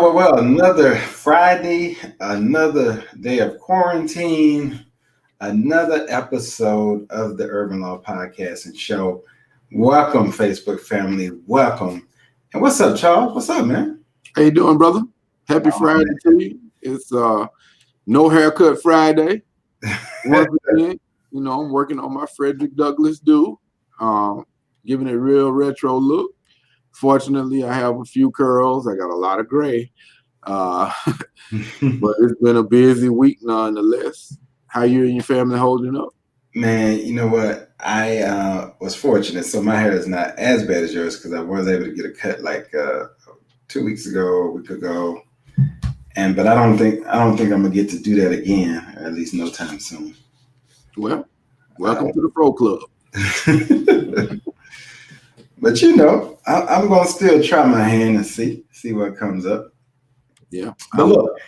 Well, another Friday, another day of quarantine, another episode of the Urban Law Podcast and Show. Welcome, Facebook family. Welcome. And what's up, Charles? What's up, man? How you doing, brother? Happy Friday to you. It's no haircut Friday. Once again, I'm working on my Frederick Douglass do, giving it a real retro look. Fortunately, I have a few curls. I got a lot of gray. But it's been a busy week nonetheless. How you and your family holding up? Man, you know what? I was fortunate. So my hair is not as bad as yours because I was able to get a cut like 2 weeks ago, a week ago. But I don't think I'm gonna get to do that again, or at least no time soon. Well, welcome to the Pro Club. But I'm gonna still try my hand and see what comes up. Yeah. But look,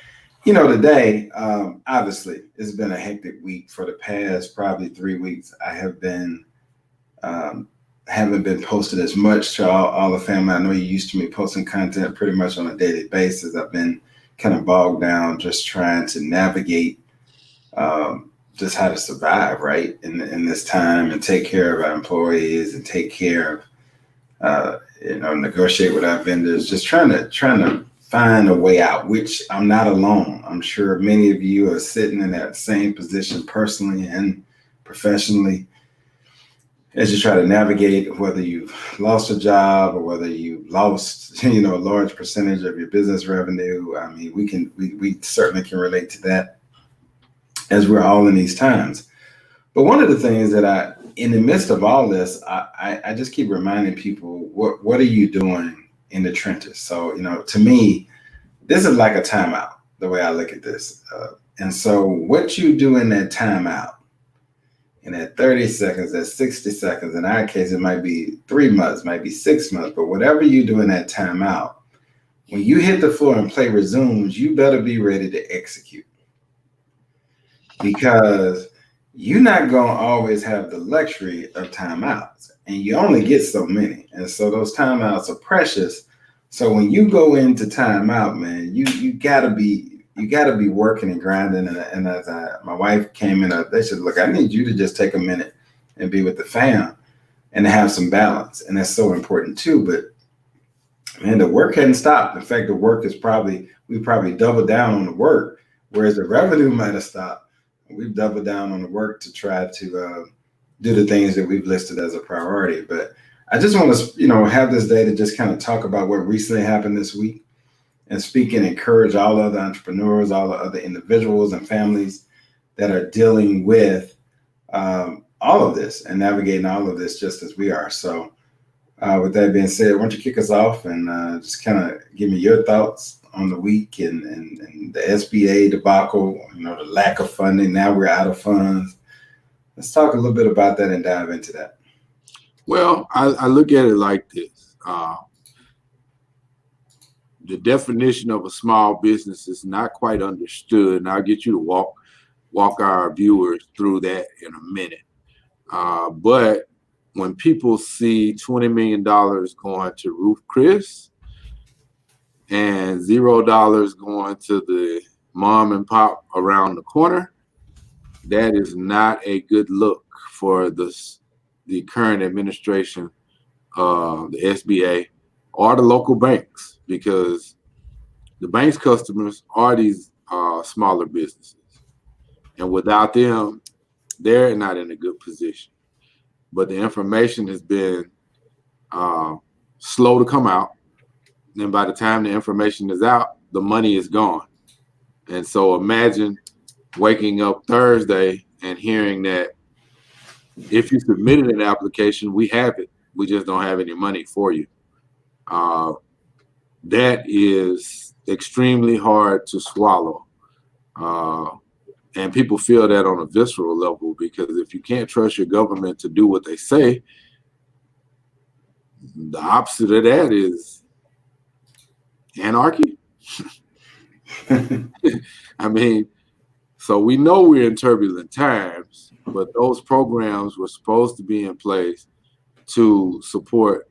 today, obviously, it's been a hectic week. For the past probably 3 weeks, I have been haven't been posted as much to all the family. I know you're used to me posting content pretty much on a daily basis. I've been kind of bogged down just trying to navigate just how to survive, right, in this time and take care of our employees and take care of negotiate with our vendors, just trying to find a way out, which I'm not alone. I'm sure many of you are sitting in that same position personally and professionally as you try to navigate whether you've lost a job or whether you lost, a large percentage of your business revenue. I mean, we certainly can relate to that as we're all in these times. But one of the things that in the midst of all this, I just keep reminding people, what are you doing in the trenches? So, to me, this is like a timeout, the way I look at this. And so what you do in that timeout, in that 30 seconds, that 60 seconds, in our case, it might be 3 months, might be 6 months, but whatever you do in that timeout, when you hit the floor and play resumes, you better be ready to execute. Because you're not going to always have the luxury of timeouts, and you only get so many. And so those timeouts are precious. So when you go into timeout, man, you gotta be working and grinding. And as my wife came in, they said, look, I need you to just take a minute and be with the fam and have some balance. And that's so important too. But man, the work hadn't stopped. In fact, the work we probably doubled down on the work, whereas the revenue might have stopped. We've doubled down on the work to try to do the things that we've listed as a priority. But I just want to, have this day to just kind of talk about what recently happened this week and speak and encourage all other entrepreneurs, all the other individuals and families that are dealing with all of this and navigating all of this just as we are. So with that being said, why don't you kick us off and just kind of give me your thoughts on the week and the SBA debacle, the lack of funding. Now we're out of funds. Let's talk a little bit about that and dive into that. Well, I look at it like this. The definition of a small business is not quite understood, and I'll get you to walk our viewers through that in a minute. But when people see $20 million going to Ruth Chris and $0 going to the mom and pop around the corner, that is not a good look for the current administration, the SBA, or the local banks, because the bank's customers are these smaller businesses. And without them, they're not in a good position. But the information has been slow to come out. And by the time the information is out, the money is gone. And so imagine waking up Thursday and hearing that if you submitted an application, we have it. We just don't have any money for you. That is extremely hard to swallow. And people feel that on a visceral level, because if you can't trust your government to do what they say, the opposite of that is anarchy. I mean, so we know we're in turbulent times, but those programs were supposed to be in place to support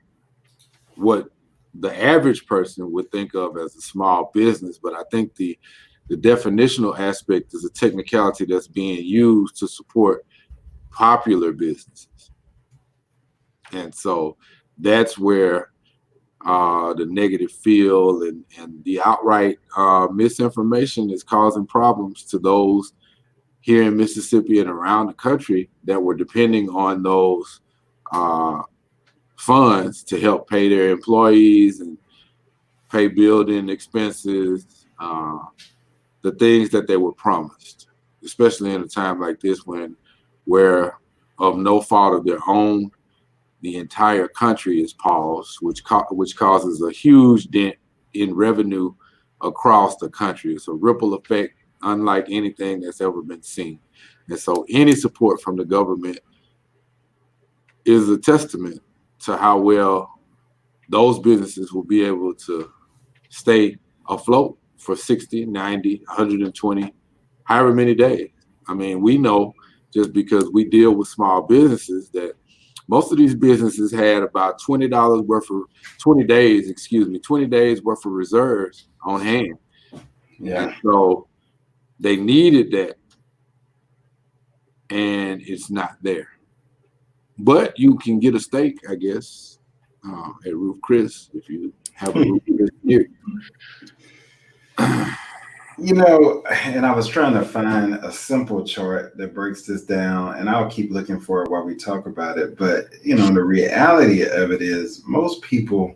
what the average person would think of as a small business, but I think the definitional aspect is a technicality that's being used to support popular businesses. And so that's where the negative feel and the outright misinformation is causing problems to those here in Mississippi and around the country that were depending on those funds to help pay their employees and pay building expenses, the things that they were promised, especially in a time like this where of no fault of their own, the entire country is paused, which causes a huge dent in revenue across the country. It's a ripple effect unlike anything that's ever been seen. And so any support from the government is a testament to how well those businesses will be able to stay afloat for 60, 90, 120, however many days. I mean, we know just because we deal with small businesses that most of these businesses had about $20 worth of 20 days worth of reserves on hand. Yeah. And so they needed that, and it's not there. But you can get a steak, I guess, at Ruth Chris if you have a Ruth Chris here. You know, and I was trying to find a simple chart that breaks this down, and I'll keep looking for it while we talk about it. But, you know, the reality of it is most people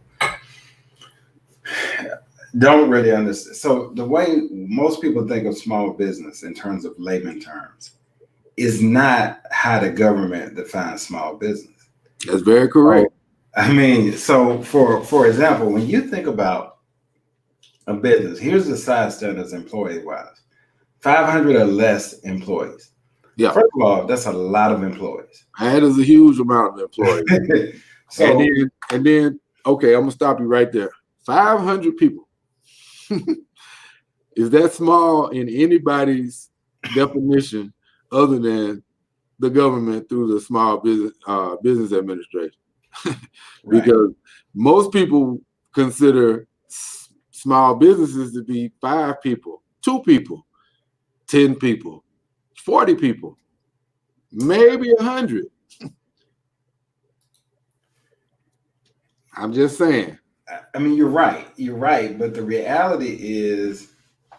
don't really understand. So the way most people think of small business in terms of layman terms is not how the government defines small business. That's very correct. I mean, so for example, when you think about a business, here's the size standards employee-wise: 500 or less employees. Yeah. First of all, that's a lot of employees. That is a huge amount of employees. So, and then, okay, I'm gonna stop you right there. 500 people. Is that small in anybody's definition other than the government through the Small Business Administration? Because most people consider small businesses to be 5 people, 2 people, 10 people, 40 people, maybe 100. I'm just saying. I mean, you're right. But the reality is,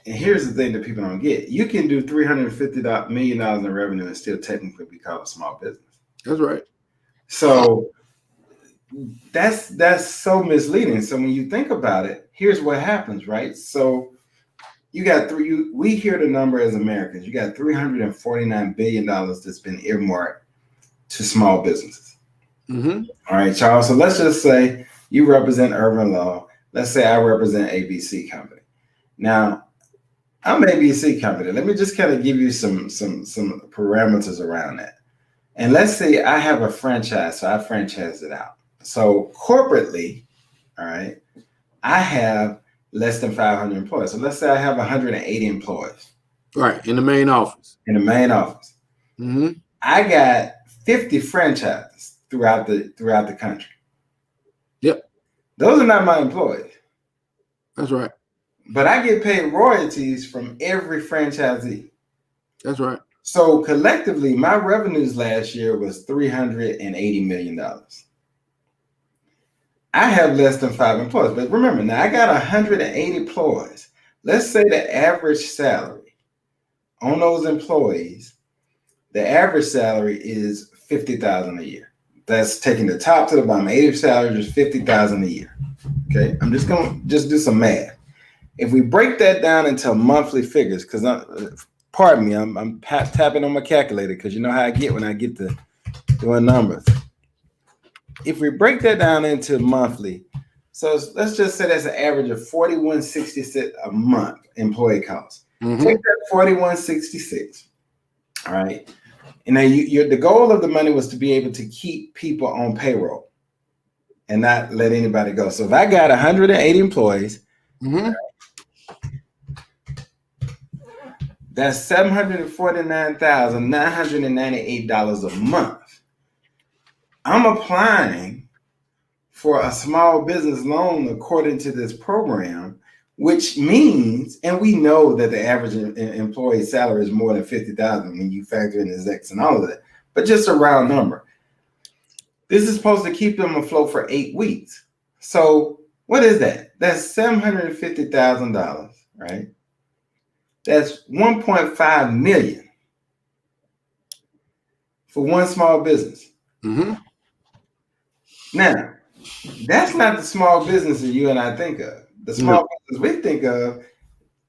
and here's the thing that people don't get: you can do $350 million in revenue and still technically be called a small business. That's right. So that's so misleading. So when you think about it, here's what happens, right? So you got we hear the number as Americans. You got $349 billion that's been earmarked to small businesses. Mm-hmm. All right, Charles. So let's just say you represent Urban Law. Let's say I represent ABC Company. Now, I'm ABC Company. Let me just kind of give you some parameters around that. And let's say I have a franchise, so I franchise it out. So corporately, all right, I have less than 500 employees. So let's say I have 180 employees. Right, in the main office. In the main office. Mm-hmm. I got 50 franchises throughout the country. Yep. Those are not my employees. That's right. But I get paid royalties from every franchisee. That's right. So collectively, my revenues last year was $380 million. I have less than 5 employees. But remember, now I got 180 employees. Let's say the average salary on those employees, the average salary is $50,000 a year. That's taking the top to the bottom. 80 salary is $50,000 a year. Okay, I'm just going to do some math. If we break that down into monthly figures, because pardon me, I'm tapping on my calculator because you know how I get when I get to doing numbers. If we break that down into monthly, so let's just say that's an average of $41.66 a month employee cost. Mm-hmm. Take that $41.66, all right. And then the goal of the money was to be able to keep people on payroll and not let anybody go. So if I got 180 employees, mm-hmm. that's $749,998 a month. I'm applying for a small business loan according to this program, which means, and we know that the average employee salary is more than 50,000 when you factor in the X and all of that, but just a round number. This is supposed to keep them afloat for 8 weeks. So what is that? That's $750,000, right? That's 1.5 million for one small business. Mm-hmm. Now, that's not the small business that you and I think of. The small business we think of,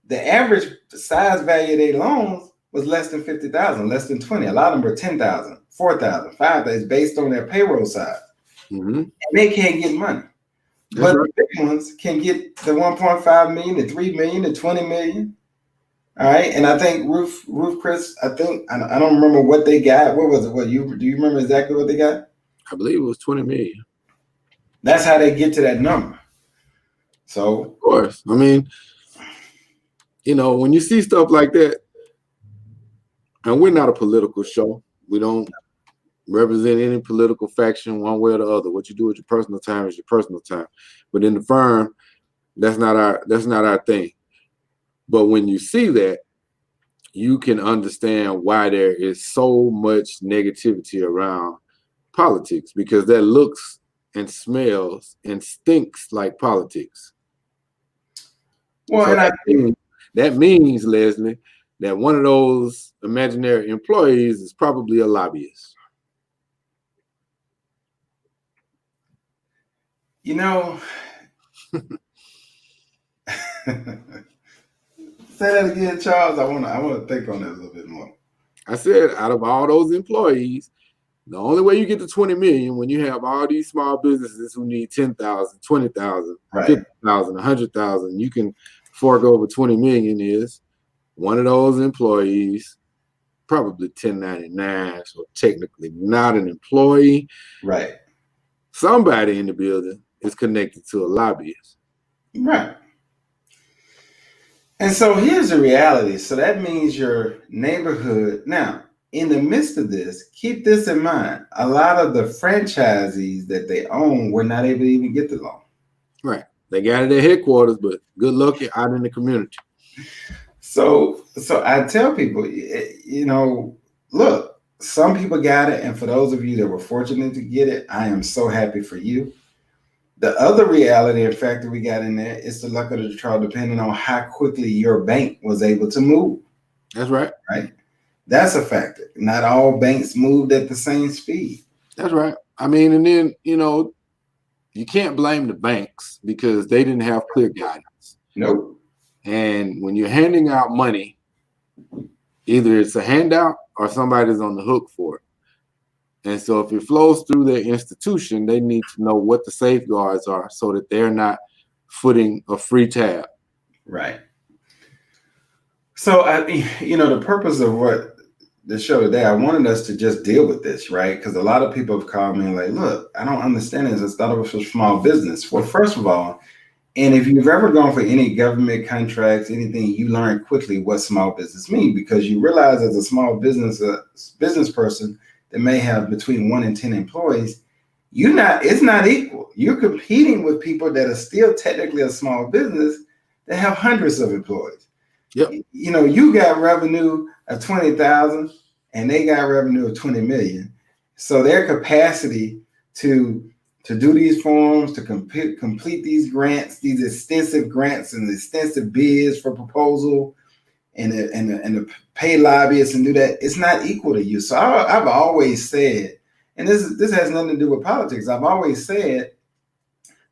the average size value of their loans was less than 50,000, less than 20. A lot of them are 10,000, 4,000, 5,000, based on their payroll size. Mm-hmm. And they can't get money. That's but right. the big ones can get the 1.5 million, the 3 million, the 20 million. All right. And I think Ruth Chris, I don't remember what they got. What was it? Do you remember exactly what they got? I believe it was 20 million. That's how they get to that number. So of course. I mean, when you see stuff like that, and we're not a political show. We don't represent any political faction one way or the other. What you do with your personal time is your personal time. But in the firm, that's not our thing. But when you see that, you can understand why there is so much negativity around politics, because that looks and smells and stinks like politics. Well, so and that means, Leslie, that one of those imaginary employees is probably a lobbyist. Say that again, Charles. I want to think on that a little bit more. I said, out of all those employees, the only way you get to 20 million when you have all these small businesses who need 10,000, 20,000, right. 50,000, 100,000, you can fork over 20 million is one of those employees, probably 1099, so technically not an employee. Right. Somebody in the building is connected to a lobbyist. Right. And so here's the reality. So that means your neighborhood. Now, in the midst of this, keep this in mind. A lot of the franchisees that they own were not able to even get the loan. Right. They got it at headquarters, but good luck out in the community. So I tell people, look, some people got it. And for those of you that were fortunate to get it, I am so happy for you. The other reality and factor we got in there is the luck of the draw, depending on how quickly your bank was able to move. That's right. Right. That's a factor. Not all banks moved at the same speed. That's right. I mean, and then, you can't blame the banks because they didn't have clear guidance. Nope. And when you're handing out money, either it's a handout or somebody's on the hook for it. And so if it flows through their institution, they need to know what the safeguards are so that they're not footing a free tab. Right. So, the purpose of what the show today, I wanted us to just deal with this, right? Because a lot of people have called me and like, look, I don't understand this. I thought it was for small business. Well, first of all, and if you've ever gone for any government contracts, anything, you learn quickly what small business means, because you realize as a small business person that may have between 1 and 10 employees, it's not equal. You're competing with people that are still technically a small business that have hundreds of employees. Yep. You got revenue of 20,000 and they got revenue of 20 million. So their capacity to do these forms, to complete these grants, these extensive grants and extensive bids for proposal, and to pay lobbyists and do that, it's not equal to you. So I've always said, and this has nothing to do with politics, I've always said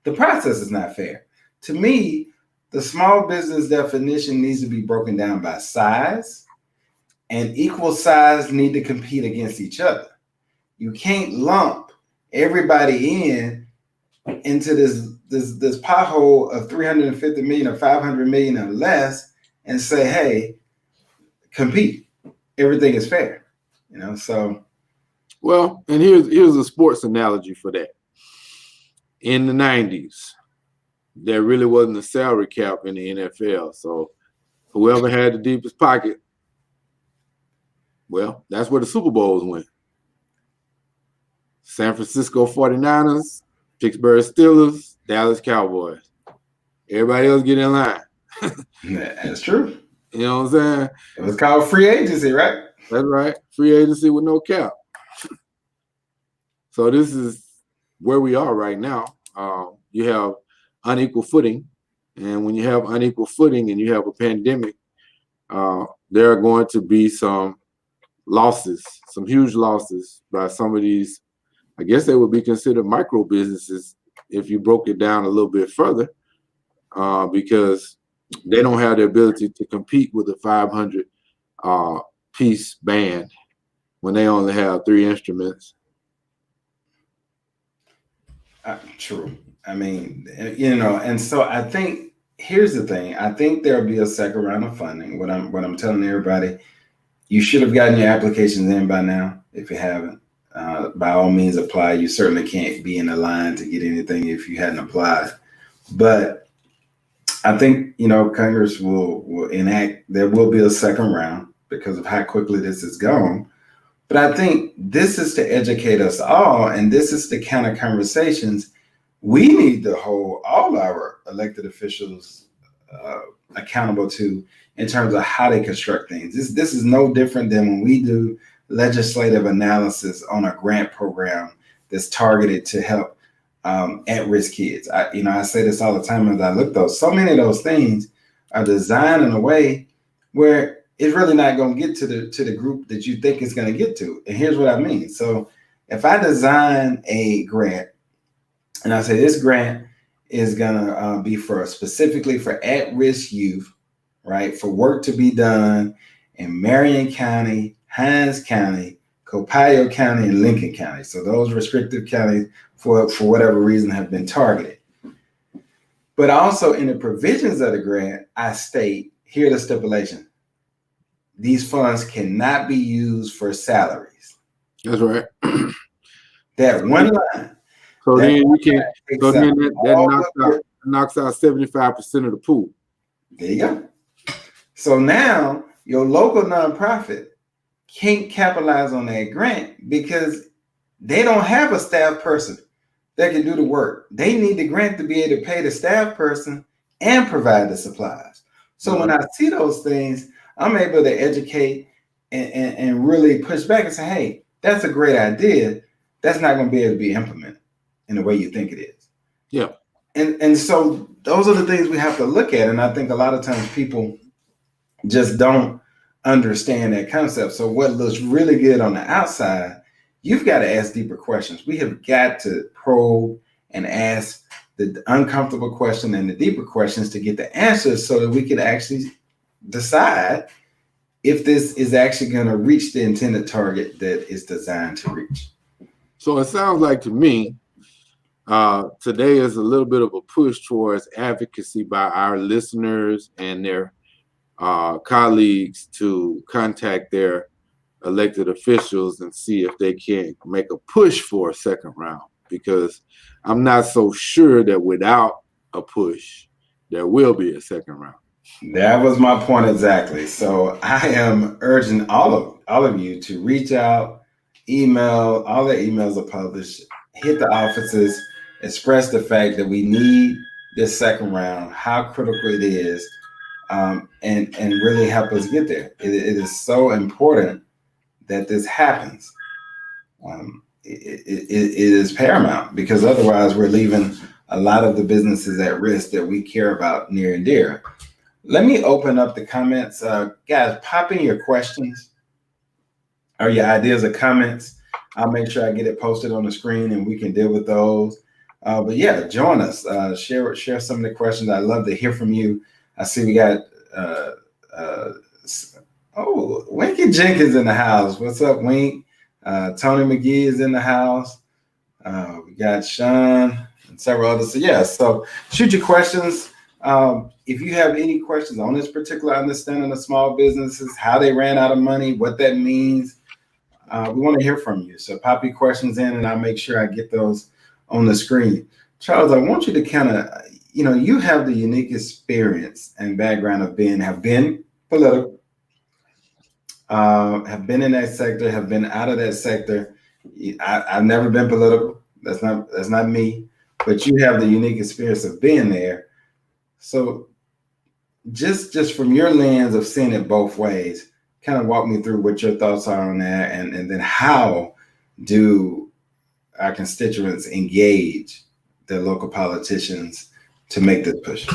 the process is not fair. To me, the small business definition needs to be broken down by size, and equal size need to compete against each other. You can't lump everybody into this pothole of 350 million or 500 million or less and say, hey, compete. Everything is fair, so. Well, and here's a sports analogy for that. In the 90s, there really wasn't a salary cap in the NFL. So whoever had the deepest pocket, well, that's where the Super Bowls went. San Francisco 49ers Pittsburgh Steelers, Dallas Cowboys. Everybody else get in line. That's true. You know what I'm saying? It was called free agency, right? That's right. Free agency with no cap. So this is where we are right now. You have unequal footing. And when you have unequal footing and you have a pandemic, there are going to be some losses, some huge losses by some of these. I guess they would be considered micro businesses if you broke it down a little bit further, because they don't have the ability to compete with a 500 piece band when they only have 3 instruments. True. I mean, and so I think here's the thing. I think there'll be a second round of funding. What I'm telling everybody, you should have gotten your applications in by now. If you haven't, by all means apply. You certainly can't be in a line to get anything if you hadn't applied. But I think Congress will enact. There will be a second round because of how quickly this is going. But I think this is to educate us all, and this is the kind of conversations we need to hold all our elected officials accountable to in terms of how they construct things. This is no different than when we do legislative analysis on a grant program that's targeted to help at-risk kids. I say this all the time as I look those. So many of those things are designed in a way where it's really not going to get to the group that you think it's going to get to. And here's what I mean. So if I design a grant and I say this grant is going to be specifically for at-risk youth, right, for work to be done in Marion County, Hinds County, Copiah County, and Lincoln County. So those restrictive counties, for whatever reason, have been targeted. But also in the provisions of the grant, I state, here are the stipulations. These funds cannot be used for salaries. That's right. That one line. So then you can. So then that knocks out 75% of the pool. There you go. So now your local nonprofit can't capitalize on that grant because they don't have a staff person that can do the work. They need the grant to be able to pay the staff person and provide the supplies. So when I see those things, I'm able to educate and really push back and say, hey, that's a great idea. That's not going to be able to be implemented in the way you think it is. Yeah. And so those are the things we have to look at. And I think a lot of times people just don't understand that concept. So what looks really good on the outside, you've got to ask deeper questions. We have got to probe and ask the uncomfortable question and the deeper questions to get the answers so that we can actually decide if this is actually going to reach the intended target that is designed to reach. So it sounds like to me, today is a little bit of a push towards advocacy by our listeners and their colleagues to contact their elected officials and see if they can make a push for a second round, because I'm not so sure that without a push, there will be a second round. That was my point exactly. So I am urging all of you to reach out, email, all the emails are published, hit the offices, express the fact that we need this second round, how critical it is, and really help us get there. It is so important that this happens. It is paramount, because otherwise we're leaving a lot of the businesses at risk that we care about near and dear. Let me open up the comments. Guys, pop in your questions or your ideas or comments. I'll make sure I get it posted on the screen and we can deal with those. But yeah, join us. Share some of the questions. I'd love to hear from you. I see we got Winky Jenkins in the house. What's up, Wink? Tony McGee is in the house. We got Sean and several others. So yeah, so shoot your questions. If you have any questions on this particular understanding of small businesses, how they ran out of money, what that means, we want to hear from you. So pop your questions in and I'll make sure I get those on the screen. Charles, I want you to kind of, you have the unique experience and background of have been political, have been in that sector, have been out of that sector. I've never been political. That's not me. but you have the unique experience of being there. So just from your lens of seeing it both ways, kind of walk me through what your thoughts are on that, and then how do our constituents engage their local politicians to make this push?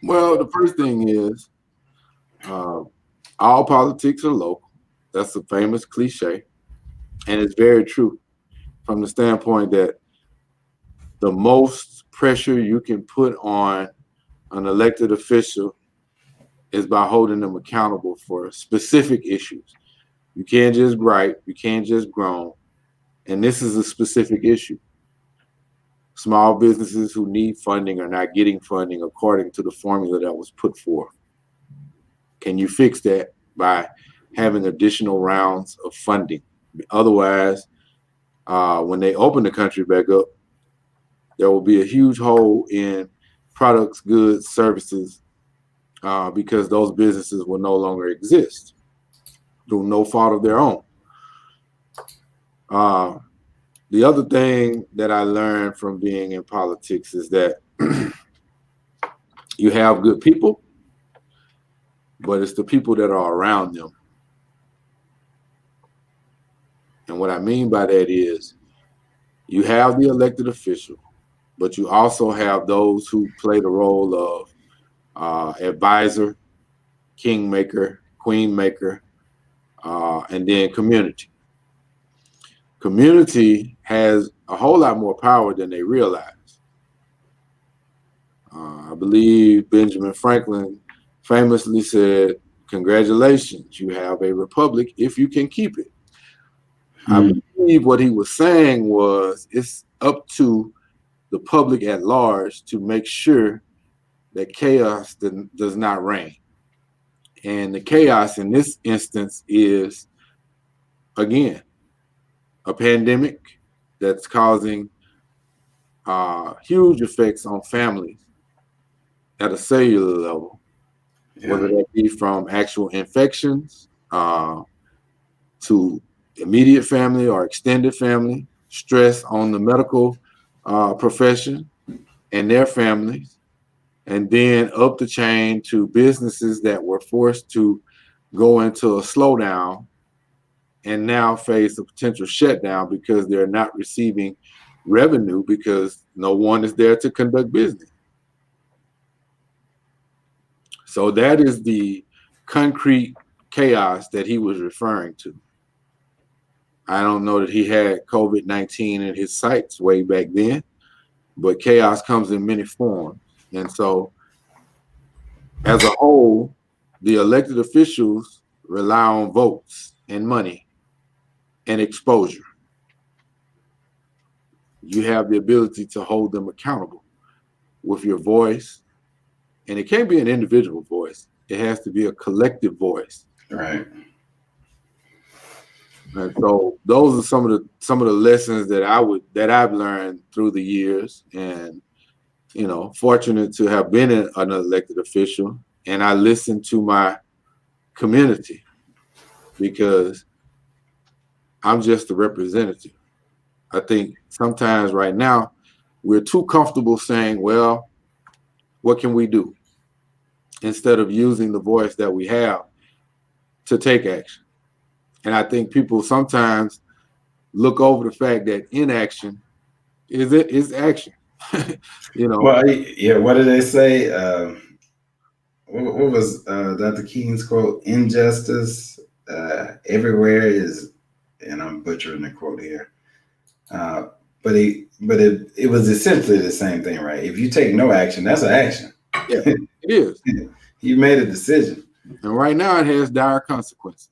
Well, the first thing is all politics are local. That's a famous cliche, and it's very true from the standpoint that the most pressure you can put on an elected official is by holding them accountable for specific issues. You can't just gripe, you can't just groan, and this is a specific issue. Small businesses who need funding are not getting funding according to the formula that was put forth. Can you fix that by having additional rounds of funding? Otherwise, when they open the country back up, there will be a huge hole in products, goods, services, because those businesses will no longer exist through no fault of their own. The other thing that I learned from being in politics is that you have good people, but it's the people that are around them. And what I mean by that is you have the elected official, but you also have those who play the role of advisor, kingmaker, queenmaker, and then community. Community has a whole lot more power than they realize. I believe Benjamin Franklin famously said, "Congratulations, you have a republic if you can keep it." I believe what he was saying was it's up to the public at large to make sure that chaos does not reign. And the chaos in this instance is, again, a pandemic that's causing huge effects on families at a cellular level, whether that be from actual infections to immediate family or extended family, stress on the medical profession and their families, and then up the chain to businesses that were forced to go into a slowdown and now face a potential shutdown because they're not receiving revenue because no one is there to conduct business. So that is the concrete chaos that he was referring to. I don't know that he had COVID-19 in his sights way back then, but chaos comes in many forms. And so as a whole, the elected officials rely on votes and money and exposure. You have the ability to hold them accountable with your voice. And it can't be an individual voice. It has to be a collective voice. Right. And so those are some of the lessons that I've learned through the years, and fortunate to have been an elected official. And I listen to my community because I'm just a representative. I think sometimes right now we're too comfortable saying, well, what can we do? Instead of using the voice that we have to take action. And I think people sometimes look over the fact that inaction is action. Well, yeah. What did they say? What was Dr. King's quote? Injustice everywhere is, and I'm butchering the quote here. But it was essentially the same thing, right? If you take no action, that's an action. Yeah, it is. You made a decision. And right now it has dire consequences.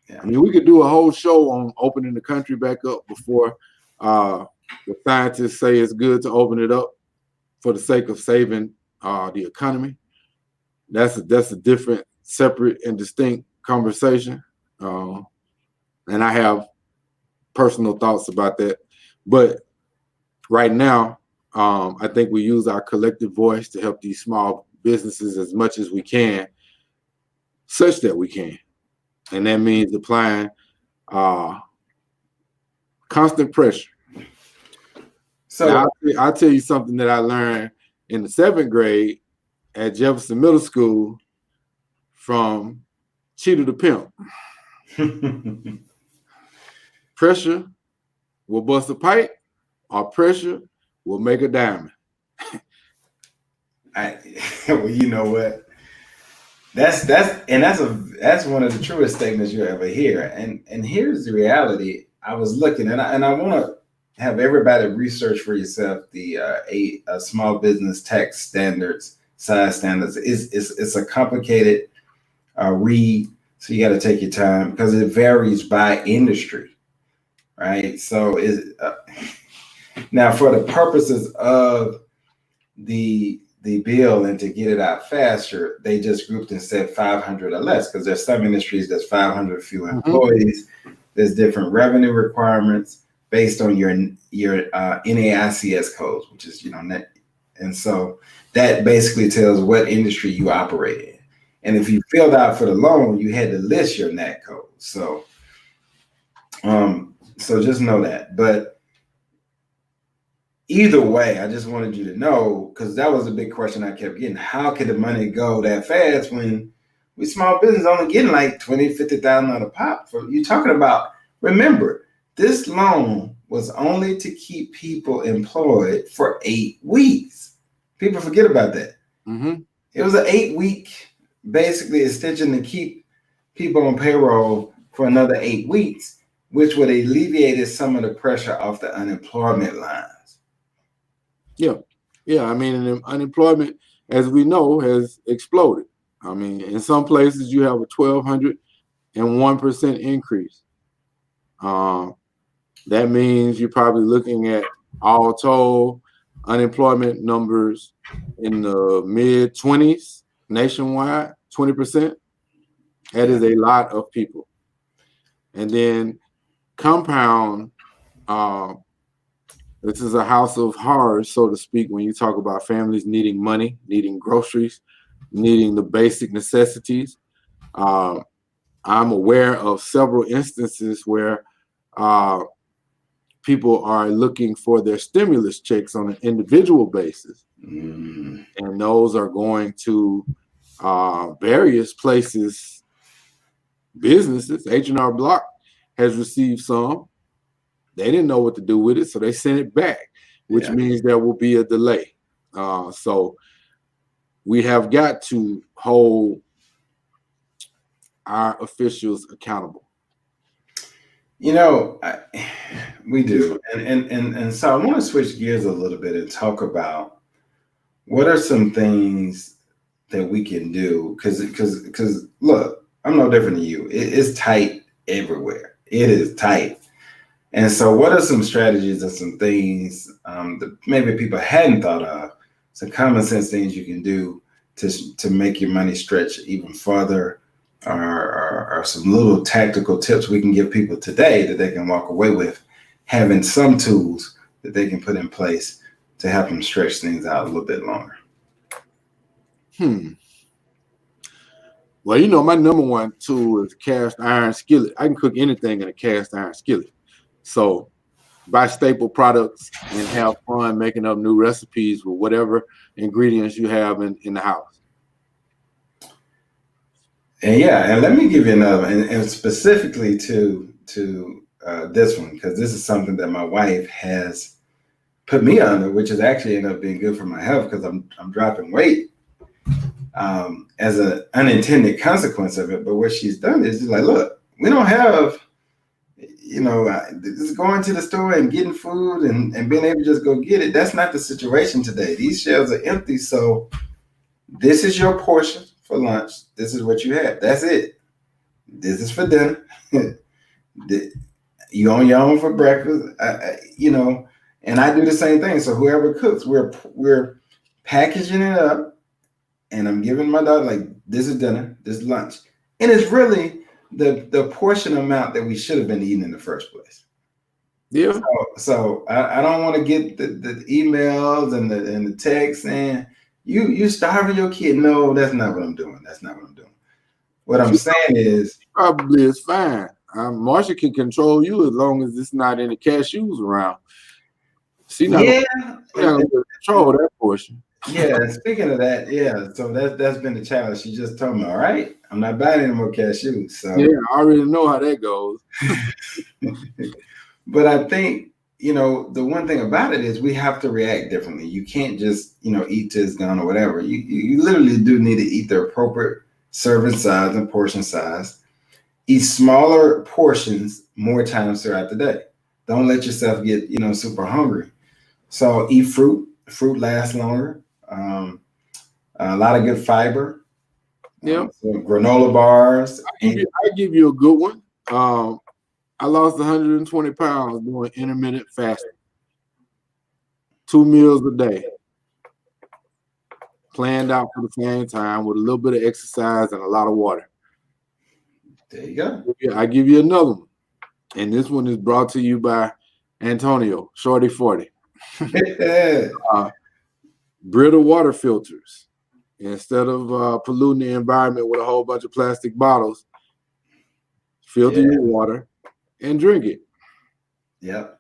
Yeah. I mean, we could do a whole show on opening the country back up before the scientists say it's good to open it up for the sake of saving the economy. That's a different, separate, and distinct conversation. And I have personal thoughts about that. But right now, I think we use our collective voice to help these small businesses as much as we can, such that we can. And that means applying constant pressure. Now, I'll tell you something that I learned in the 7th grade at Jefferson Middle School from Cheetah the Pimp. Pressure will bust a pipe, or pressure will make a diamond. Well, you know what? That's one of the truest statements you ever hear. And here's the reality. I was looking, and I want to have everybody research for yourself the small business tax standards, size standards. It's a complicated read, so you got to take your time because it varies by industry, right? So now for the purposes of the bill and to get it out faster, they just grouped and said 500 or less because there's some industries that's 500 fewer employees. There's different revenue requirements based on your NAICS codes, which is net, and so that basically tells what industry you operate in. And if you filled out for the loan, you had to list your NAICS code. So just know that. But either way, I just wanted you to know, because that was a big question I kept getting. How could the money go that fast when we small business only getting like $20,000, $50,000 a pop? You're talking about, remember, this loan was only to keep people employed for 8 weeks. People forget about that. It was an 8-week, basically, extension to keep people on payroll for another 8 weeks, which would have alleviated some of the pressure off the unemployment lines. Yeah. I mean, unemployment, as we know, has exploded. I mean, in some places you have a 1,201% increase. That means you're probably looking at, all told, unemployment numbers in the mid-20s nationwide, 20%. That is a lot of people. And then compound, this is a house of horrors, so to speak, when you talk about families needing money, needing groceries, needing the basic necessities. I'm aware of several instances where people are looking for their stimulus checks on an individual basis. And those are going to various places, businesses. H&R Block has received some. They didn't know what to do with it, so they sent it back, which means there will be a delay. So we have got to hold our officials accountable. We do. And so I want to switch gears a little bit and talk about what are some things that we can do. Because look, I'm no different than you. It's tight everywhere. It is tight. And so what are some strategies and some things that maybe people hadn't thought of, some common sense things you can do to make your money stretch even further, or some little tactical tips we can give people today that they can walk away with, having some tools that they can put in place to help them stretch things out a little bit longer? Well, my number one tool is cast iron skillet. I can cook anything in a cast iron skillet. So buy staple products and have fun making up new recipes with whatever ingredients you have in the house. And let me give you another, and specifically to this one, because this is something that my wife has put me under, which has actually ended up being good for my health because I'm dropping weight as an unintended consequence of it. But what she's done is like, look, we don't have, just going to the store and getting food and being able to just go get it. That's not the situation today. These shelves are empty. So this is your portion for lunch. This is what you have. That's it. This is for dinner. You on your own for breakfast. And I do the same thing. So whoever cooks, we're packaging it up, and I'm giving my daughter, like, this is dinner, this is lunch. And it's really the portion amount that we should have been eating in the first place. Yeah. So I don't want to get the emails and the texts saying you starving your kid. No, that's not what I'm doing. That's not what I'm doing. What I'm saying is probably is fine. Marsha can control you as long as it's not any cashews around. She's not Yeah, gonna control that portion. yeah. Speaking of that, yeah. So that's been the challenge. She just told me, all right, I'm not buying any more cashews. So Yeah, I already know how that goes. but I think, the one thing about it is we have to react differently. You can't just, eat till it's gone or whatever. You literally do need to eat the appropriate serving size and portion size. Eat smaller portions more times throughout the day. Don't let yourself get, super hungry. So eat fruit. Fruit lasts longer. A lot of good fiber. Yeah. So granola bars. I give you a good one. I lost 120 pounds doing intermittent fasting. 2 meals a day. Planned out for the same time with a little bit of exercise and a lot of water. There you go. I give you another one. And this one is brought to you by Antonio, Shorty 40. Brita water filters. Instead of polluting the environment with a whole bunch of plastic bottles, filter your water and drink it. Yep.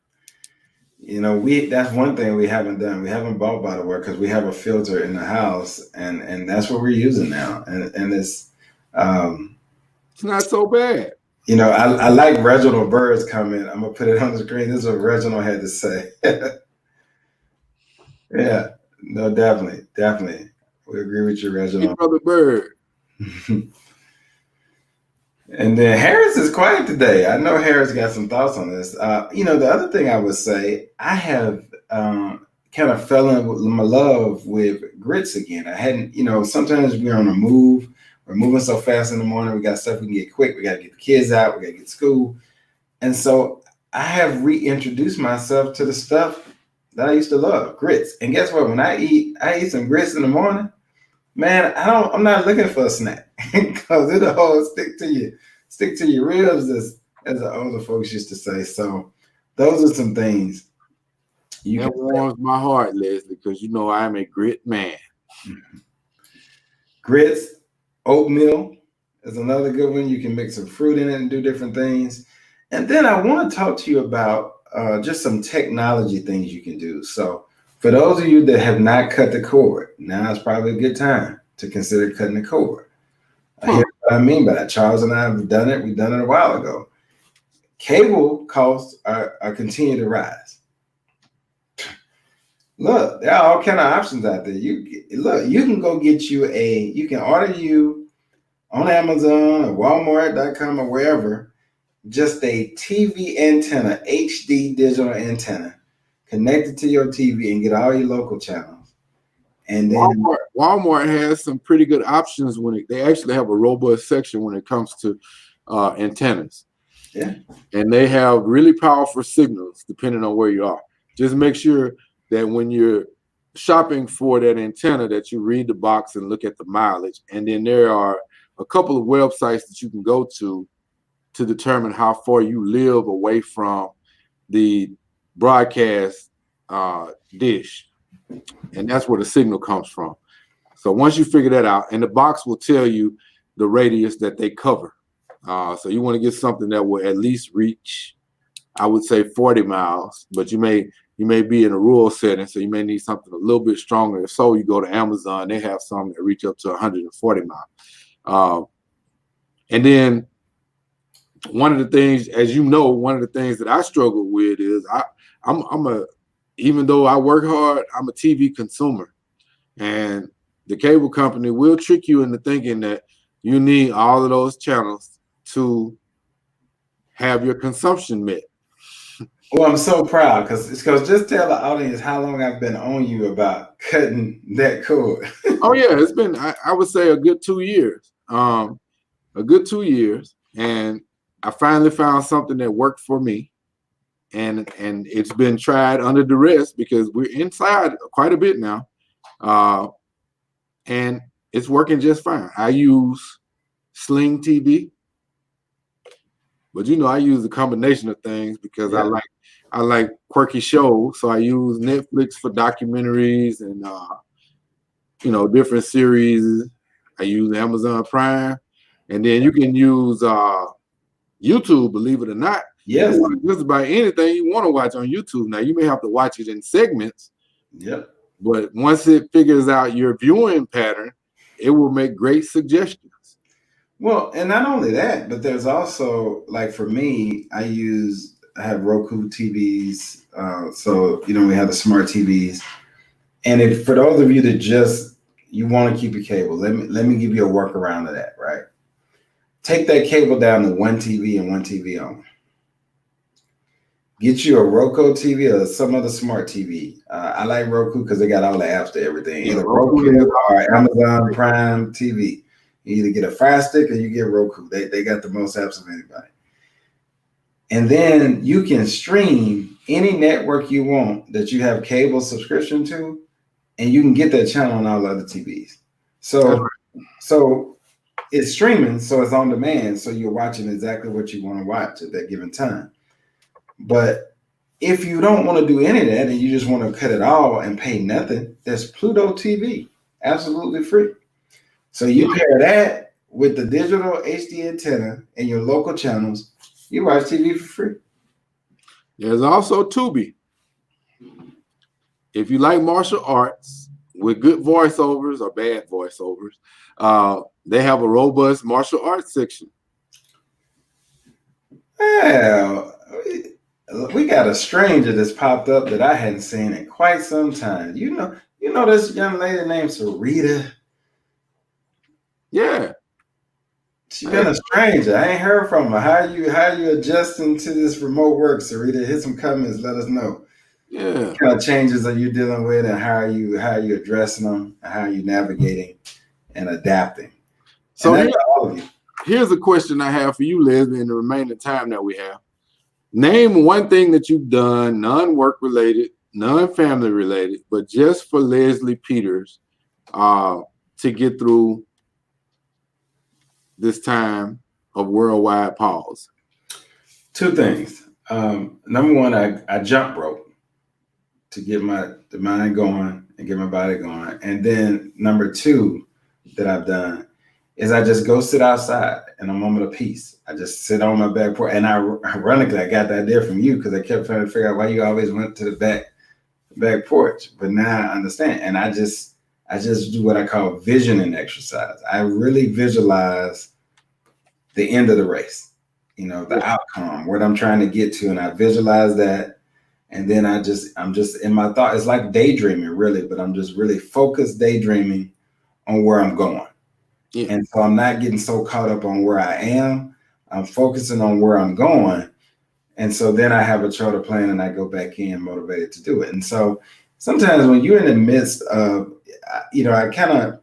That's one thing we haven't done. We haven't bought bottled water because we have a filter in the house, and that's what we're using now. And it's not so bad. I like Reginald Bird's comment. I'm gonna put it on the screen. This is what Reginald had to say. Yeah, no, definitely. We agree with you, Reginald. Hey, Brother Bird. And then Harris is quiet today. I know Harris got some thoughts on this. The other thing I would say, I have kind of fell in with my love with grits again. I hadn't, sometimes we're on a move. We're moving so fast in the morning. We got stuff we can get quick. We got to get the kids out. We got to get to school. And so I have reintroduced myself to the stuff that I used to love, grits. And guess what? When I eat some grits in the morning, man, I'm not looking for a snack because it'll all stick to your ribs, as the older folks used to say. So those are some things. That warms my heart, Leslie, because I am a grit man. Grits, oatmeal is another good one. You can mix some fruit in it and do different things. And then I want to talk to you about just some technology things you can do. So for those of you that have not cut the cord, now is probably a good time to consider cutting the cord. Here's what I mean by that. Charles and I have done it. We've done it a while ago. Cable costs are continue to rise. Look, there are all kind of options out there. You can go get you can order you on Amazon or Walmart.com or wherever, just a TV antenna, HD digital antenna, connected to your TV and get all your local channels. And then Walmart has some pretty good options they actually have a robust section when it comes to antennas. Yeah. And they have really powerful signals depending on where you are. Just make sure that when you're shopping for that antenna that you read the box and look at the mileage. And then there are a couple of websites that you can go to determine how far you live away from the broadcast dish. And that's where the signal comes from. So once you figure that out, and the box will tell you the radius that they cover. So you want to get something that will at least reach, I would say 40 miles, but you may be in a rural setting, so you may need something a little bit stronger. If so, you go to Amazon, they have some that reach up to 140 miles. And then one of the things, as you know, one of the things that I struggle with is even though I work hard, I'm a TV consumer, and the cable company will trick you into thinking that you need all of those channels to have your consumption met. Well, I'm so proud because just tell the audience how long I've been on you about cutting that cord. Oh yeah, it's been I would say a good 2 years. A good 2 years, and I finally found something that worked for me, and it's been tried under duress because we're inside quite a bit now, and it's working just fine. I use Sling TV, but I use a combination of things because I like quirky shows. So I use Netflix for documentaries and different series. I use Amazon Prime, and then you can use YouTube, believe it or not, Yes. Just about anything you want to watch on YouTube. Now you may have to watch it in segments. Yep. But once it figures out your viewing pattern, it will make great suggestions. Well, and not only that, but there's also, like, for me, I have Roku TVs. So, we have the smart TVs. And if for those of you that you want to keep your cable, let me give you a workaround of that, right? Take that cable down to one TV and one TV only. Get you a Roku TV or some other smart TV. I like Roku because they got all the apps to everything. Either Roku or Amazon Prime TV. You either get a Fire Stick or you get Roku. They got the most apps of anybody. And then you can stream any network you want that you have cable subscription to, and you can get that channel on all other TVs. So it's streaming, so it's on demand. So you're watching exactly what you want to watch at that given time. But if you don't want to do any of that and you just want to cut it all and pay nothing, there's Pluto TV, absolutely free. So you pair that with the digital HD antenna and your local channels, you watch TV for free. There's also Tubi. If you like martial arts with good voiceovers or bad voiceovers, they have a robust martial arts section. Well, we got a stranger that's popped up that I hadn't seen in quite some time. You know this young lady named Sarita? Yeah. She's been a stranger. I ain't heard from her. How you adjusting to this remote work, Sarita? Hit some comments. Let us know. Yeah. What kind of changes are you dealing with, and how are you addressing them, and how are you navigating and adapting? So and all of you. Here's a question I have for you, Leslie, in the remaining time that we have. Name one thing that you've done, non-work related, non-family related, but just for Leslie Peters to get through this time of worldwide pause. Two things. Number one, I jump rope to get the mind going and get my body going. And then number two that I've done is I just go sit outside in a moment of peace. I just sit on my back porch. And ironically, I got the idea from you because I kept trying to figure out why you always went to the back porch. But now I understand. And I just do what I call visioning exercise. I really visualize the end of the race, the outcome, what I'm trying to get to. And I visualize that. And then I'm just in my thought. It's like daydreaming, really, but I'm just really focused daydreaming on where I'm going. Yeah. And so I'm not getting so caught up on where I am. I'm focusing on where I'm going. And so then I have a charter plan and I go back in motivated to do it. And so sometimes when you're in the midst of, I kind of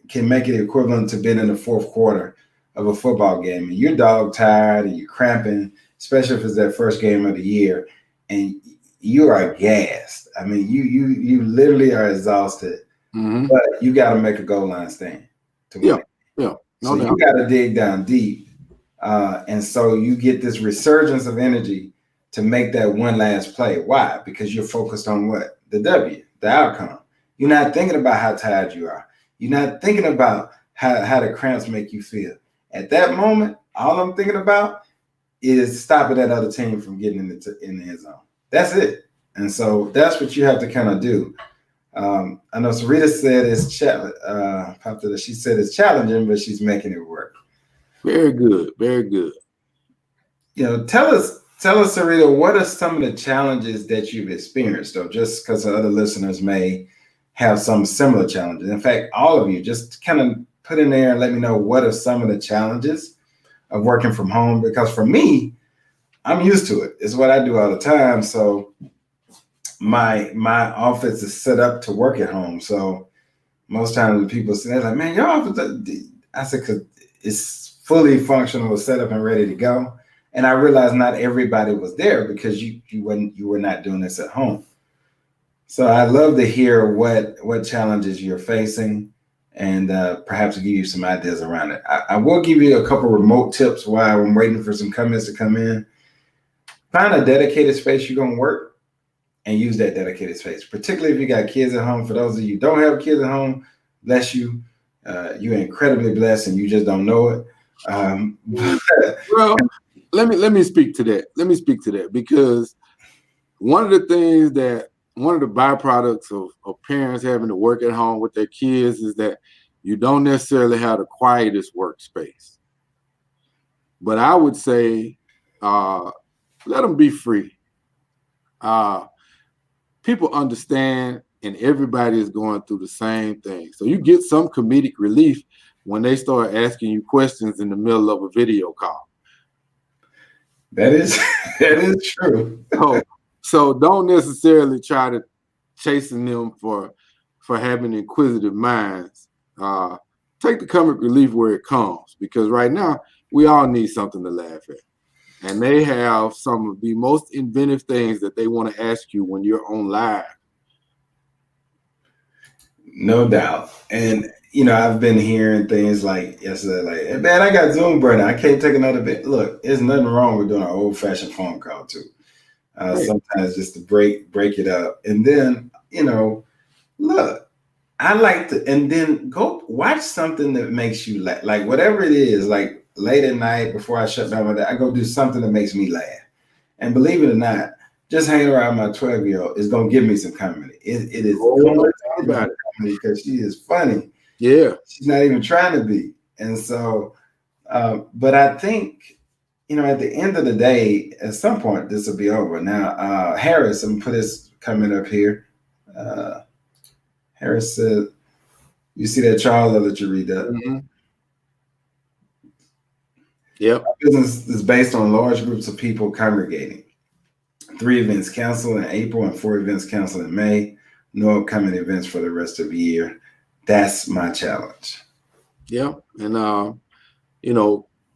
can make it equivalent to being in the fourth quarter of a football game and you're dog tired and you're cramping, especially if it's that first game of the year, and you are gassed. I mean, you literally are exhausted, but you got to make a goal line stand to win. Yeah. So you got to dig down deep. And so you get this resurgence of energy to make that one last play. Why? Because you're focused on what? The W, the outcome. You're not thinking about how tired you are. You're not thinking about how the cramps make you feel. At that moment, all I'm thinking about is stopping that other team from getting in the end zone. That's it. And so that's what you have to kind of do. I know Sarita said it's she said it's challenging, but she's making it work. Very good. Very good. Tell us, Sarita, what are some of the challenges that you've experienced, though, just because other listeners may have some similar challenges. In fact, all of you, just kind of put in there and let me know what are some of the challenges of working from home, because for me, I'm used to it. It's what I do all the time. So my office is set up to work at home. So most times people say, like, man, your office, I said, because it's fully functional, set up and ready to go. And I realized not everybody was there because you were not doing this at home. So I'd love to hear what challenges you're facing and perhaps give you some ideas around it. I will give you a couple remote tips while I'm waiting for some comments to come in. Find a dedicated space you're going to work and use that dedicated space, particularly if you got kids at home. For those of you who don't have kids at home, bless you. You're incredibly blessed and you just don't know it. Well, let me speak to that. Let me speak to that because one of the byproducts of parents having to work at home with their kids is that you don't necessarily have the quietest workspace. But I would say let them be free. People understand, and everybody is going through the same thing. So you get some comedic relief when they start asking you questions in the middle of a video call. That is true. So don't necessarily try to chasing them for having inquisitive minds. Take the comic relief where it comes, because right now we all need something to laugh at. And they have some of the most inventive things that they want to ask you when you're on live. No doubt. And, I've been hearing things like yesterday, like, hey, man, I got Zoom burning. I can't take another bit. Look, there's nothing wrong with doing an old-fashioned phone call, too. Right. Sometimes just to break it up. And then, look, I like to, and then go watch something that makes you laugh. Like whatever it is, like late at night before I shut down my day, I go do something that makes me laugh. And believe it or not, just hanging around my 12-year-old is going to give me some comedy. It is comedy because she is funny. Yeah. She's not even trying to be. And so, but I think, at the end of the day, at some point, this will be over. Now, Harris, I'm going to put his comment up here. Harris said, you see that, Charles? I'll let you read that. Mm-hmm. Yep. Our business is based on large groups of people congregating. 3 events canceled in April and 4 events canceled in May. No upcoming events for the rest of the year. That's my challenge. Yeah. And,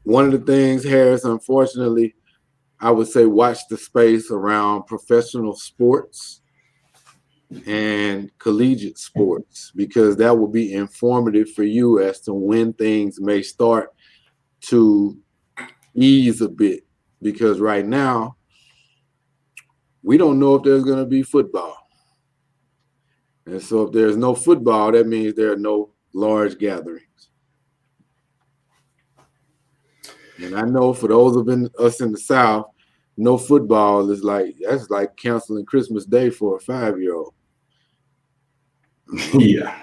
one of the things, Harris, unfortunately, I would say watch the space around professional sports and collegiate sports, because that will be informative for you as to when things may start to ease a bit. Because right now, we don't know if there's going to be football. And so if there's no football, that means there are no large gatherings. And I know for those of us in the South, no football is that's like canceling Christmas Day for a 5-year-old. Yeah.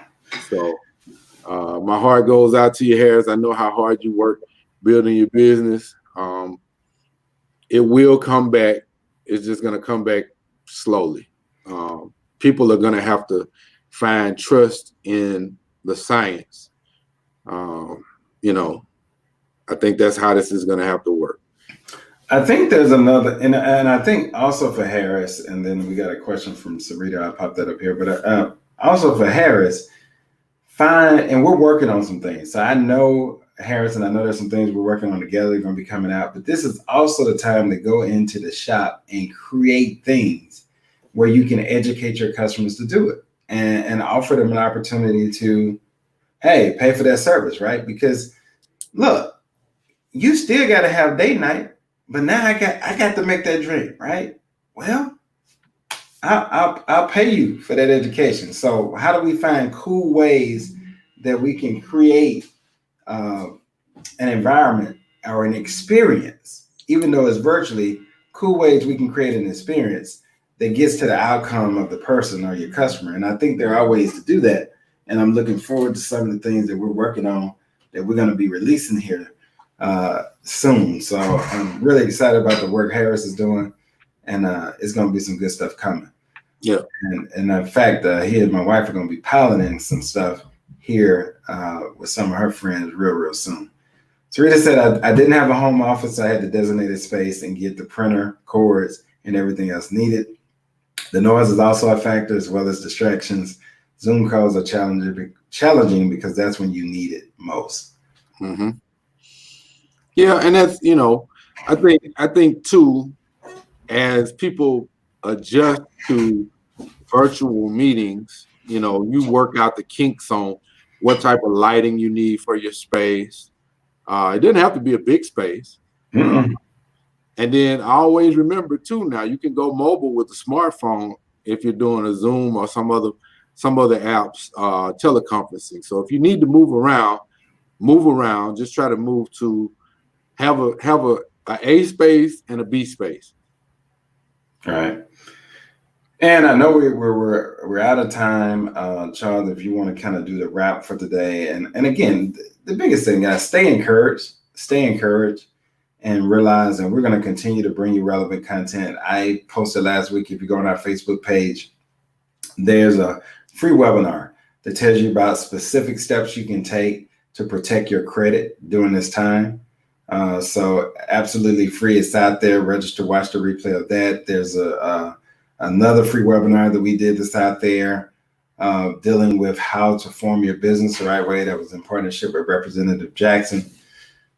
So my heart goes out to you, Harris. I know how hard you work building your business. It will come back. It's just going to come back slowly. People are going to have to find trust in the science. I think that's how this is going to have to work. I think there's another, and I think also for Harris, and then we got a question from Sarita. I popped that up here, but also for Harris, and we're working on some things. So I know Harris, and I know there's some things we're working on together. They're going to be coming out, but this is also the time to go into the shop and create things where you can educate your customers to do it and offer them an opportunity to, hey, pay for that service, right? Because look, you still got to have date night, but now I got to make that drink, right? Well, I'll pay you for that education. So how do we find cool ways that we can create an environment or an experience, even though it's virtually, cool ways we can create an experience that gets to the outcome of the person or your customer. And I think there are ways to do that. And I'm looking forward to some of the things that we're working on that we're going to be releasing here soon. So I'm really excited about the work Harris is doing, and it's going to be some good stuff coming. Yeah. And in fact, he and my wife are going to be piloting some stuff here with some of her friends real soon. Sarita said, I didn't have a home office. So I had the designated space and get the printer, cords, and everything else needed. The noise is also a factor, as well as distractions. Zoom calls are challenging because that's when you need it most. Mm-hmm. Yeah, and that's, I think too, as people adjust to virtual meetings, you work out the kinks on what type of lighting you need for your space. It doesn't have to be a big space. Mm-hmm. And then I always remember too, now you can go mobile with a smartphone if you're doing a Zoom or some other apps, teleconferencing. So if you need to move around, just try to move to have A space and a B space. All right. And I know we're out of time, Charles. If you want to kind of do the wrap for today, and again, the biggest thing, guys, stay encouraged, and realize, and we're going to continue to bring you relevant content. I posted last week. If you go on our Facebook page, there's a free webinar that tells you about specific steps you can take to protect your credit during this time. So absolutely free. It's out there. Register, watch the replay of that. There's another free webinar that we did that's out there dealing with how to form your business the right way. That was in partnership with Representative Jackson.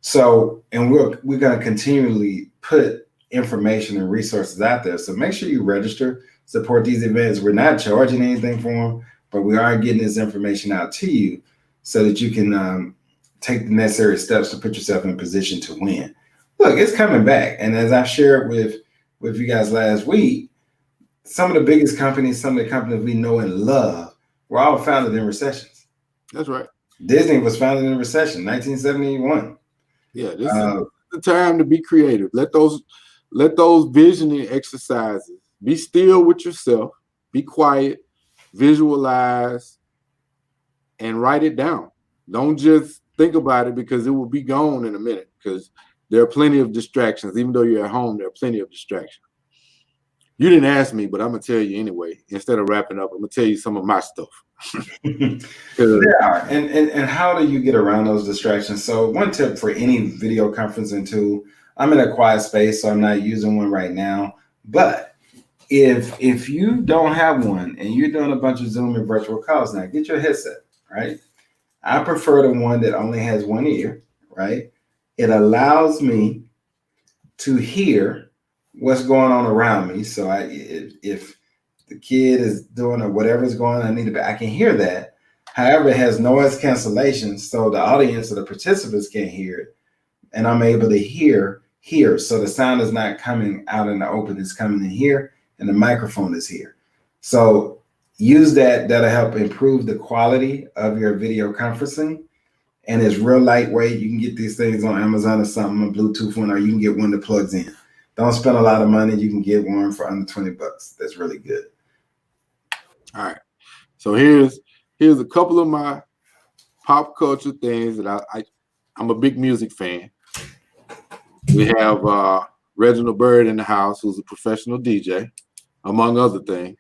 So, and we're going to continually put information and resources out there. So make sure you register, support these events. We're not charging anything for them, but we are getting this information out to you so that you can take the necessary steps to put yourself in a position to win. Look, it's coming back. And as I shared with you guys last week, some of the biggest companies, some of the companies we know and love, were all founded in recessions. That's right. Disney was founded in a recession, 1971. Yeah, this is the time to be creative. Let those visioning exercises. Be still with yourself. Be quiet. Visualize and write it down. Don't just think about it, because it will be gone in a minute. Because there are plenty of distractions. Even though you're at home, there are plenty of distractions. You didn't ask me, but I'm gonna tell you anyway. Instead of wrapping up, I'm gonna tell you some of my stuff. There are. And how do you get around those distractions? So one tip for any video conferencing tool, I'm in a quiet space, so I'm not using one right now. But if you don't have one and you're doing a bunch of Zoom and virtual calls now, get your headset, right? I prefer the one that only has one ear, right? It allows me to hear what's going on around me. So if the kid is doing or whatever's going on, I can hear that. However, it has noise cancellation, so the audience or the participants can't hear it. And I'm able to hear here. So the sound is not coming out in the open, it's coming in here, and the microphone is here. So use that. That'll help improve the quality of your video conferencing. And it's real lightweight. You can get these things on Amazon or something, a Bluetooth one, or you can get one that plugs in. Don't spend a lot of money. You can get one for under $20. That's really good. All right. So here's a couple of my pop culture things that I'm a big music fan. We have Reginald Bird in the house, who's a professional DJ, among other things.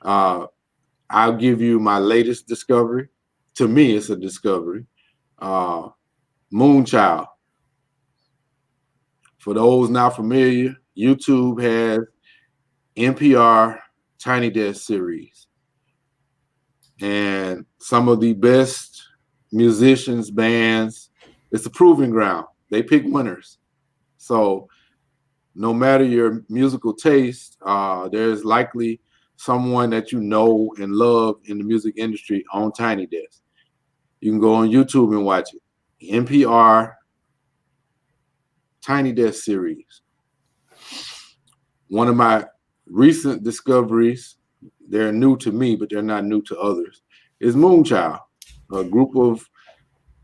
I'll give you my latest discovery. To me, it's a discovery. Moonchild. For those not familiar, YouTube has NPR Tiny Desk series. And some of the best musicians, bands, it's a proving ground. They pick winners. So no matter your musical taste, there's likely someone that you know and love in the music industry on Tiny Desk. You can go on YouTube and watch it. NPR Tiny Desk series. One of my recent discoveries, they're new to me, but they're not new to others, is Moonchild, a group of,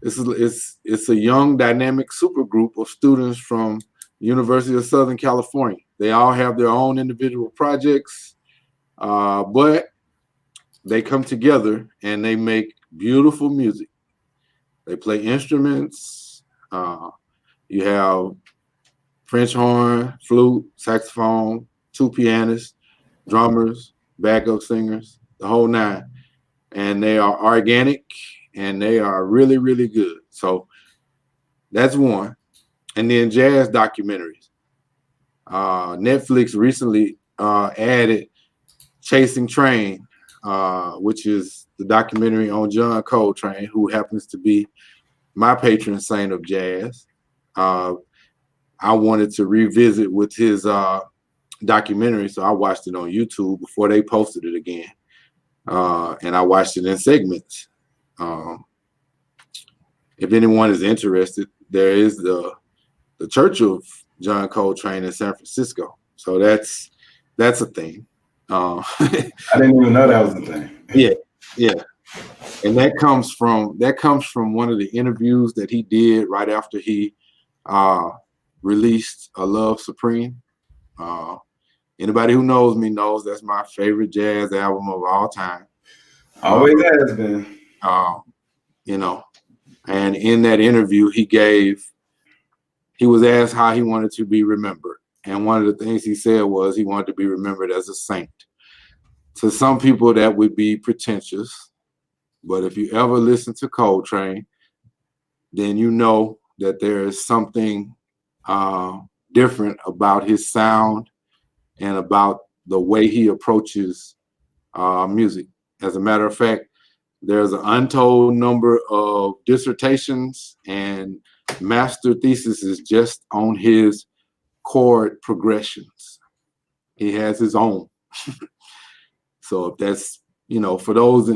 it's a young dynamic super group of students from University of Southern California. They all have their own individual projects, but they come together and they make beautiful music. They play instruments. You have French horn, flute, saxophone, 2 pianists, drummers, backup singers, the whole nine. And they are organic and they are really, really good. So that's one. And then jazz documentaries. Netflix recently added Chasing Trane, which is the documentary on John Coltrane, who happens to be my patron saint of jazz. I wanted to revisit with his documentary, so I watched it on YouTube before they posted it again. And I watched it in segments. If anyone is interested, there is the Church of John Coltrane in San Francisco. So that's a thing. I didn't even know that was a thing. Yeah. And that comes from one of the interviews that he did right after he released A Love Supreme. Anybody who knows me knows that's my favorite jazz album of all time. Always has been. You know, and in that interview, he was asked how he wanted to be remembered. And one of the things he said was he wanted to be remembered as a saint. To some people, that would be pretentious. But if you ever listen to Coltrane, then you know that there is something different about his sound and about the way he approaches music. As a matter of fact, there's an untold number of dissertations and master theses just on his chord progressions. He has his own. So if that's, for those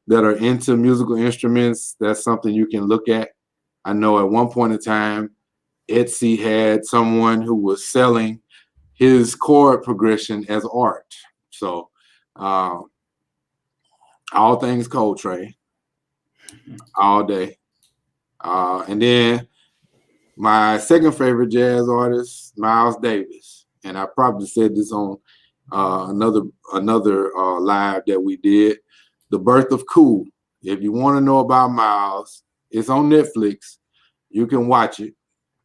that are into musical instruments, that's something you can look at. I know at one point in time, Etsy had someone who was selling his chord progression as art. So all things Coltrane, all day. And then my second favorite jazz artist, Miles Davis. And I probably said this on another live that we did, The Birth of Cool. If you want to know about Miles, it's on Netflix. You can watch it.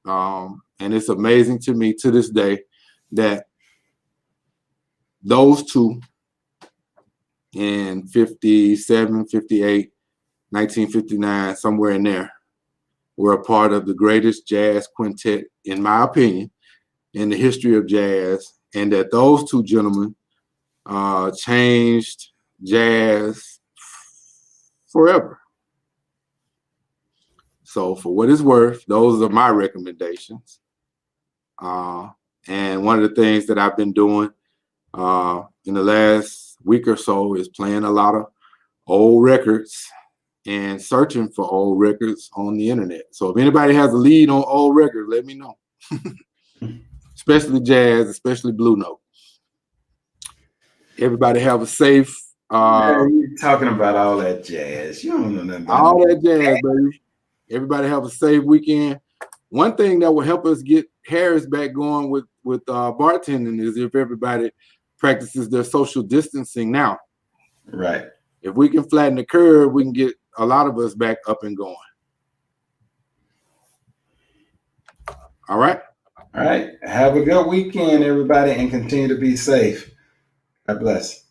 And it's amazing to me to this day that those two in 57, 58, 1959, somewhere in there, were a part of the greatest jazz quintet, in my opinion, in the history of jazz, and that those two gentlemen changed jazz forever. So for what it's worth, those are my recommendations. And one of the things that I've been doing in the last week or so is playing a lot of old records and searching for old records on the internet. So if anybody has a lead on old records, let me know. Especially jazz, especially Blue Note. Everybody have a safe. You're talking about all that jazz. You don't know nothing about all that jazz, baby. Everybody have a safe weekend. One thing that will help us get Harris back going with bartending is if everybody practices their social distancing now. Right. If we can flatten the curve, we can get a lot of us back up and going. All right. All right. Have a good weekend, everybody, and continue to be safe. God bless.